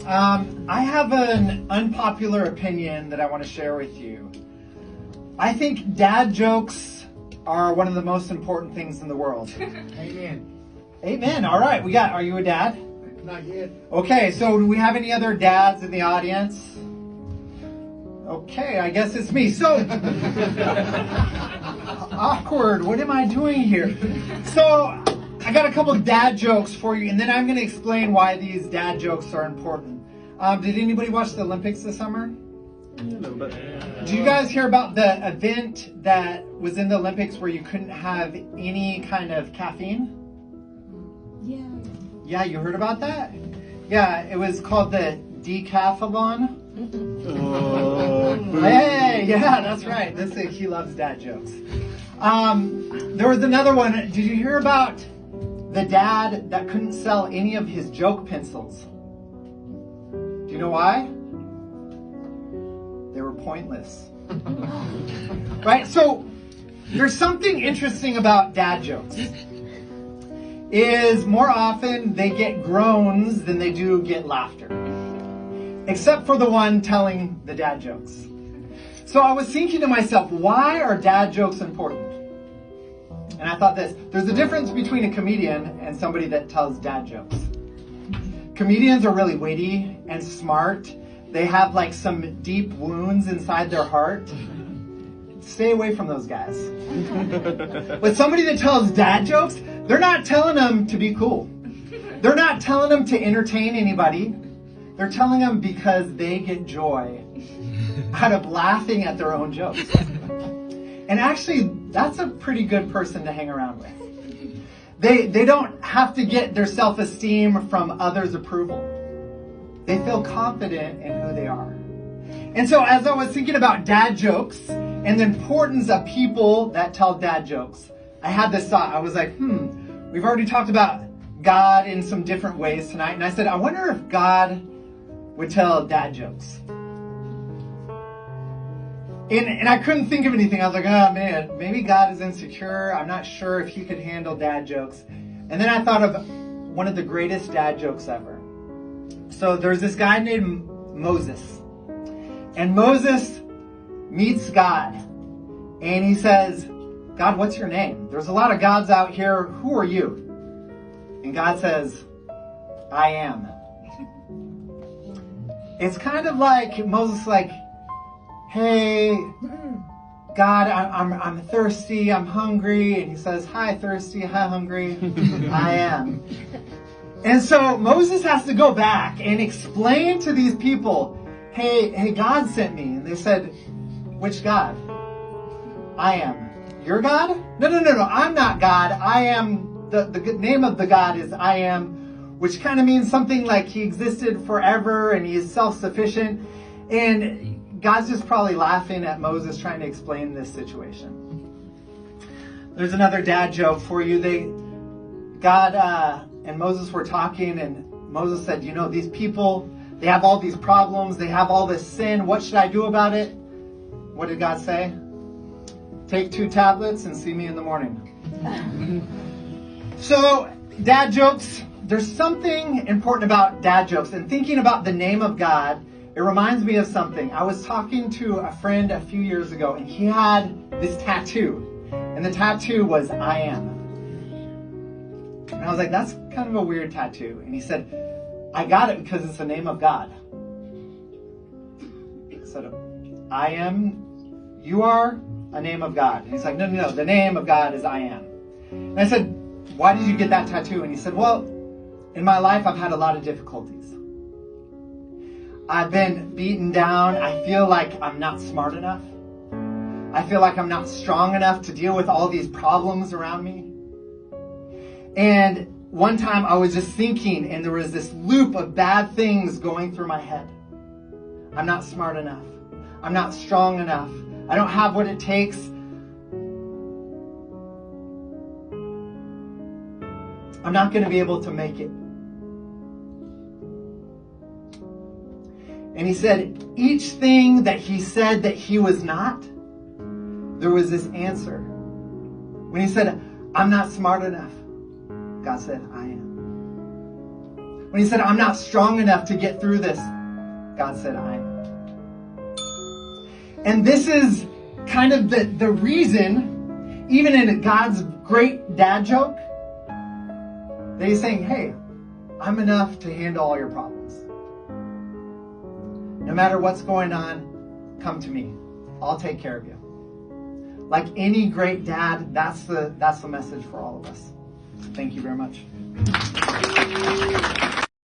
I have an unpopular opinion that I want to share with you. I think dad jokes are one of the most important things in the world. Amen. Amen. All right. Are you a dad? Not yet. Okay. So do we have any other dads in the audience? Okay. I guess it's me. So awkward. What am I doing here? So I got a couple of dad jokes for you, and then I'm going to explain why these dad jokes are important. Did anybody watch the Olympics this summer? Did you guys hear about the event that was in the Olympics where you couldn't have any kind of caffeine? Yeah. Yeah, you heard about that? Yeah, it was called the decathlon. Hey, yeah, that's right. He loves dad jokes. There was another one. Did you hear about the dad that couldn't sell any of his joke pencils? Do you know why? They were pointless. Right? So there's something interesting about dad jokes. Is more often they get groans than they do get laughter. Except for the one telling the dad jokes. So I was thinking to myself, why are dad jokes important? And I thought this, there's a difference between a comedian and somebody that tells dad jokes. Comedians are really witty and smart. They have like some deep wounds inside their heart. Stay away from those guys. But somebody that tells dad jokes, they're not telling them to be cool. They're not telling them to entertain anybody. They're telling them because they get joy out of laughing at their own jokes. And actually, that's a pretty good person to hang around with. They don't have to get their self-esteem from others' approval. They feel confident in who they are. And so as I was thinking about dad jokes and the importance of people that tell dad jokes, I had this thought. I was like, we've already talked about God in some different ways tonight. And I said, I wonder if God would tell dad jokes. And I couldn't think of anything. I was like, oh man, maybe God is insecure. I'm not sure if he could handle dad jokes. And then I thought of one of the greatest dad jokes ever. So there's this guy named Moses. And Moses meets God. And he says, God, what's your name? There's a lot of gods out here. Who are you? And God says, I am. It's kind of like Moses like, hey, God, I'm thirsty, I'm hungry. And he says, hi, thirsty, hi, hungry. I am. And so Moses has to go back and explain to these people, hey, God sent me. And they said, which God? I am. Your God? No, I'm not God. I am, the name of the God is I am, which kind of means something like he existed forever and he is self-sufficient. And God's just probably laughing at Moses trying to explain this situation. There's another dad joke for you. God and Moses were talking, and Moses said, these people, they have all these problems. They have all this sin. What should I do about it? What did God say? Take 2 tablets and see me in the morning. So, dad jokes. There's something important about dad jokes. And thinking about the name of God, it reminds me of something. I was talking to a friend a few years ago, and he had this tattoo. And the tattoo was, I am. And I was like, that's kind of a weird tattoo. And he said, I got it because it's the name of God. I said, I am, you are a name of God. And he's like, no, the name of God is I am. And I said, why did you get that tattoo? And he said, well, in my life, I've had a lot of difficulties. I've been beaten down. I feel like I'm not smart enough. I feel like I'm not strong enough to deal with all these problems around me. And one time I was just thinking, and there was this loop of bad things going through my head. I'm not smart enough. I'm not strong enough. I don't have what it takes. I'm not going to be able to make it. And he said, each thing that he said that he was not, there was this answer. When he said, I'm not smart enough, God said, I am. When he said, I'm not strong enough to get through this, God said, I am. And this is kind of the reason, even in God's great dad joke, that he's saying, hey, I'm enough to handle all your problems. No matter what's going on, come to me. I'll take care of you. Like any great dad, that's the message for all of us. Thank you very much.